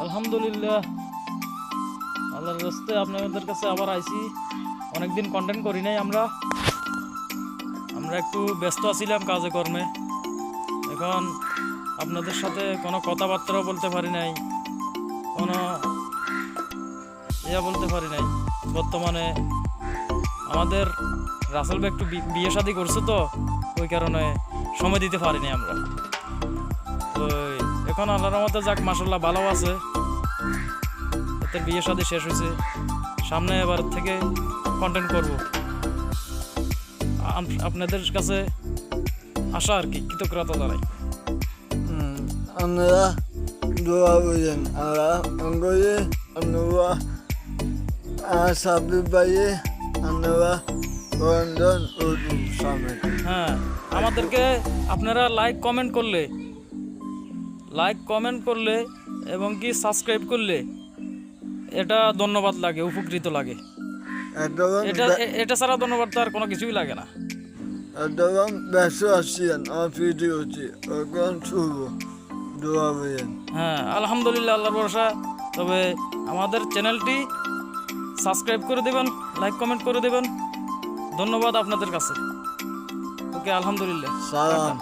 আলহামদুলিল্লাহ, আল্লাহর রাস্তে আপনাদের কাছে আবার আইছি। অনেকদিন কন্টেন্ট করি নাই। আমরা একটু ব্যস্ত আছিলাম কাজে কর্মে। এখন আপনাদের সাথে কোনো কথাবার্তাও বলতে পারি নাই, কোনো বলতে পারি নাই। বর্তমানে আমাদের রাসেল ভাই একটু বিয়ে শাদী করছে, তো ওই কারণে সময় দিতে পারিনি আমরা। তো এখন আল্লাহর রহমতে যাক মাশাআল্লাহ ভালো আছে, এতে বিয়ে শাদী শেষ হয়েছে। সামনে এবার থেকে কন্টেন্ট করব, আপনাদের কাছে আশা আর কি, কৃতজ্ঞতা জানাই। আমরা দোয়া করেন, আমরা সাবির ভাইয়ে আমরা রঞ্জন উর্দু সামিল। হ্যাঁ, আমাদেরকে আপনারা লাইক কমেন্ট করলে এবং কি সাবস্ক্রাইব করলে এটা ধন্যবাদ লাগে, উপকৃত লাগে। এটা ছাড়া ধন্যবাদ তো আর কোনো কিছুই লাগে না। একদম ব্যস্ত আছেন আমার ভিডিওটি এখন শুভ দোয়া করেন। হ্যাঁ, আলহামদুলিল্লাহ, আল্লাহর ভরসা। তবে আমাদের চ্যানেলটি সাবস্ক্রাইব করে দেবেন, লাইক কমেন্ট করে দেবেন। ধন্যবাদ আপনাদের কাছে। ওকে, আলহামদুলিল্লাহ। সালাম।